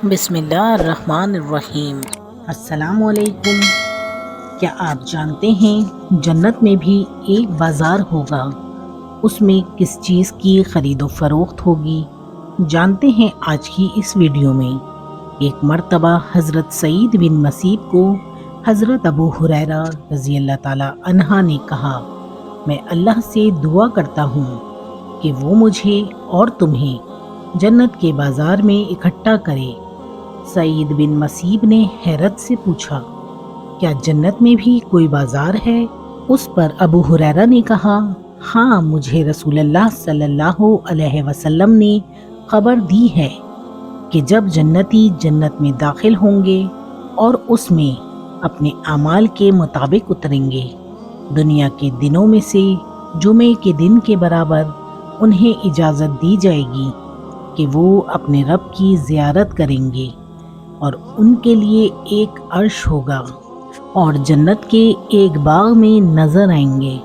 بسم اللہ الرحمن الرحیم۔ السلام علیکم۔ کیا آپ جانتے ہیں جنت میں بھی ایک بازار ہوگا؟ اس میں کس چیز کی خرید و فروخت ہوگی؟ جانتے ہیں آج کی اس ویڈیو میں۔ ایک مرتبہ حضرت سعید بن مسیب کو حضرت ابو ہریرہ رضی اللہ تعالی عنہ نے کہا، میں اللہ سے دعا کرتا ہوں کہ وہ مجھے اور تمہیں جنت کے بازار میں اکٹھا کرے۔ سعید بن مسیب نے حیرت سے پوچھا، کیا جنت میں بھی کوئی بازار ہے؟ اس پر ابو ہریرہ نے کہا، ہاں، مجھے رسول اللہ صلی اللہ علیہ وسلم نے خبر دی ہے کہ جب جنتی جنت میں داخل ہوں گے اور اس میں اپنے اعمال کے مطابق اتریں گے، دنیا کے دنوں میں سے جمعے کے دن کے برابر انہیں اجازت دی جائے گی کہ وہ اپنے رب کی زیارت کریں گے، اور ان کے لیے ایک عرش ہوگا اور جنت کے ایک باغ میں نظر آئیں گے۔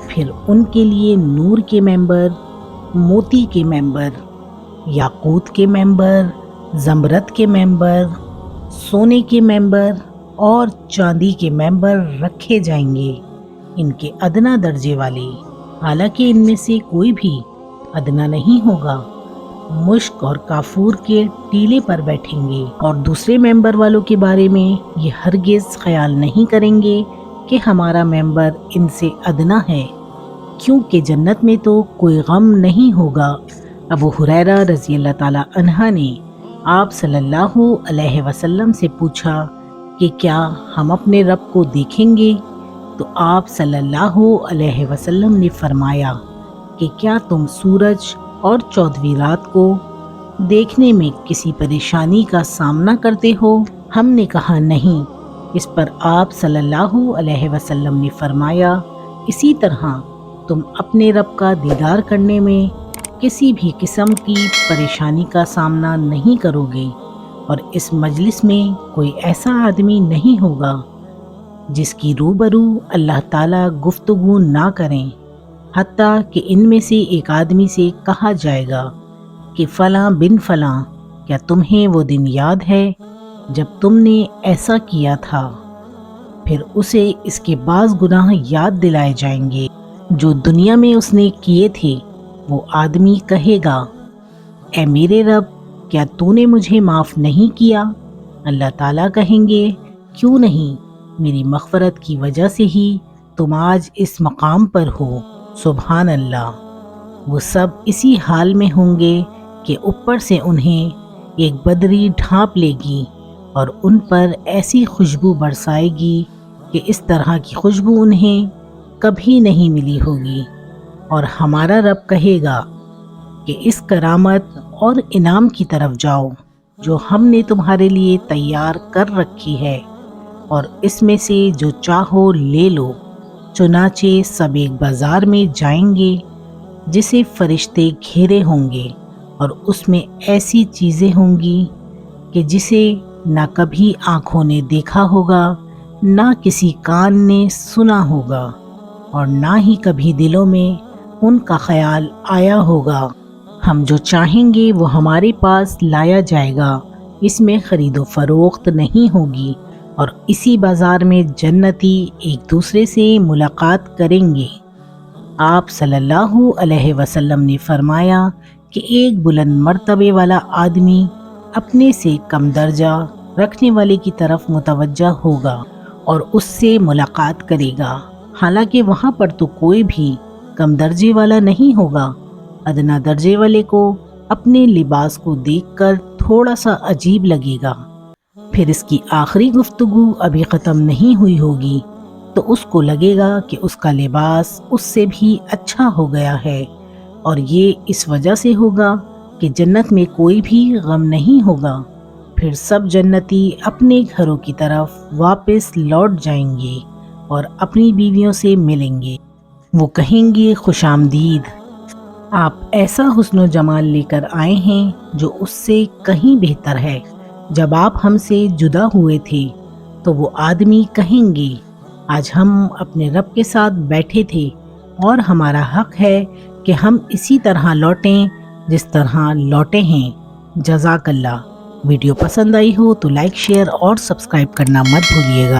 پھر ان کے لیے نور کے ممبر، موتی کے ممبر، یاقوت کے ممبر، زمرد کے ممبر، سونے کے ممبر اور چاندی کے ممبر رکھے جائیں گے، ان کے ادنا درجے والے، حالانکہ ان میں سے کوئی بھی ادنا نہیں ہوگا۔ مشک اور کافور کے ٹیلے پر بیٹھیں گے، اور دوسرے ممبر والوں کے بارے میں یہ ہرگز خیال نہیں کریں گے کہ ہمارا ممبر ان سے ادنا ہے، کیونکہ جنت میں تو کوئی غم نہیں ہوگا۔ ابو ہریرہ رضی اللہ تعالی عنہ نے آپ صلی اللہ علیہ وسلم سے پوچھا کہ کیا ہم اپنے رب کو دیکھیں گے؟ تو آپ صلی اللہ علیہ وسلم نے فرمایا کہ کیا تم سورج اور 14ویں رات کو دیکھنے میں کسی پریشانی کا سامنا کرتے ہو؟ ہم نے کہا نہیں۔ اس پر آپ صلی اللہ علیہ وسلم نے فرمایا، اسی طرح تم اپنے رب کا دیدار کرنے میں کسی بھی قسم کی پریشانی کا سامنا نہیں کرو گے، اور اس مجلس میں کوئی ایسا آدمی نہیں ہوگا جس کی روبرو اللہ تعالیٰ گفتگو نہ کریں، حتیٰ کہ ان میں سے ایک آدمی سے کہا جائے گا کہ فلاں بن فلاں، کیا تمہیں وہ دن یاد ہے جب تم نے ایسا کیا تھا؟ پھر اسے اس کے بعض گناہ یاد دلائے جائیں گے جو دنیا میں اس نے کیے تھے۔ وہ آدمی کہے گا، اے میرے رب، کیا تو نے مجھے معاف نہیں کیا؟ اللہ تعالیٰ کہیں گے، کیوں نہیں، میری مغفرت کی وجہ سے ہی تم آج اس مقام پر ہو۔ سبحان اللہ۔ وہ سب اسی حال میں ہوں گے کہ اوپر سے انہیں ایک بدری ڈھانپ لے گی اور ان پر ایسی خوشبو برسائے گی کہ اس طرح کی خوشبو انہیں کبھی نہیں ملی ہوگی، اور ہمارا رب کہے گا کہ اس کرامت اور انعام کی طرف جاؤ جو ہم نے تمہارے لیے تیار کر رکھی ہے، اور اس میں سے جو چاہو لے لو۔ چنانچہ سب ایک بازار میں جائیں گے جسے فرشتے گھیرے ہوں گے، اور اس میں ایسی چیزیں ہوں گی کہ جسے نہ کبھی آنکھوں نے دیکھا ہوگا، نہ کسی کان نے سنا ہوگا، اور نہ ہی کبھی دلوں میں ان کا خیال آیا ہوگا۔ ہم جو چاہیں گے وہ ہمارے پاس لایا جائے گا، اس میں خرید و فروخت نہیں ہوگی، اور اسی بازار میں جنتی ایک دوسرے سے ملاقات کریں گے۔ آپ صلی اللہ علیہ وسلم نے فرمایا کہ ایک بلند مرتبے والا آدمی اپنے سے کم درجہ رکھنے والے کی طرف متوجہ ہوگا اور اس سے ملاقات کرے گا، حالانکہ وہاں پر تو کوئی بھی کم درجے والا نہیں ہوگا۔ ادنا درجے والے کو اپنے لباس کو دیکھ کر تھوڑا سا عجیب لگے گا، پھر اس کی آخری گفتگو ابھی ختم نہیں ہوئی ہوگی تو اس کو لگے گا کہ اس کا لباس اس سے بھی اچھا ہو گیا ہے، اور یہ اس وجہ سے ہوگا کہ جنت میں کوئی بھی غم نہیں ہوگا۔ پھر سب جنتی اپنے گھروں کی طرف واپس لوٹ جائیں گے اور اپنی بیویوں سے ملیں گے۔ وہ کہیں گے، خوش آمدید، آپ ایسا حسن و جمال لے کر آئے ہیں جو اس سے کہیں بہتر ہے۔ جب آپ ہم سے جدا ہوئے تھے تو وہ آدمی کہیں گے، آج ہم اپنے رب کے ساتھ بیٹھے تھے اور ہمارا حق ہے کہ ہم اسی طرح لوٹیں جس طرح لوٹے ہیں۔ جزاک اللہ۔ ویڈیو پسند آئی ہو تو لائک شیئر اور سبسکرائب کرنا مت بھولیے گا۔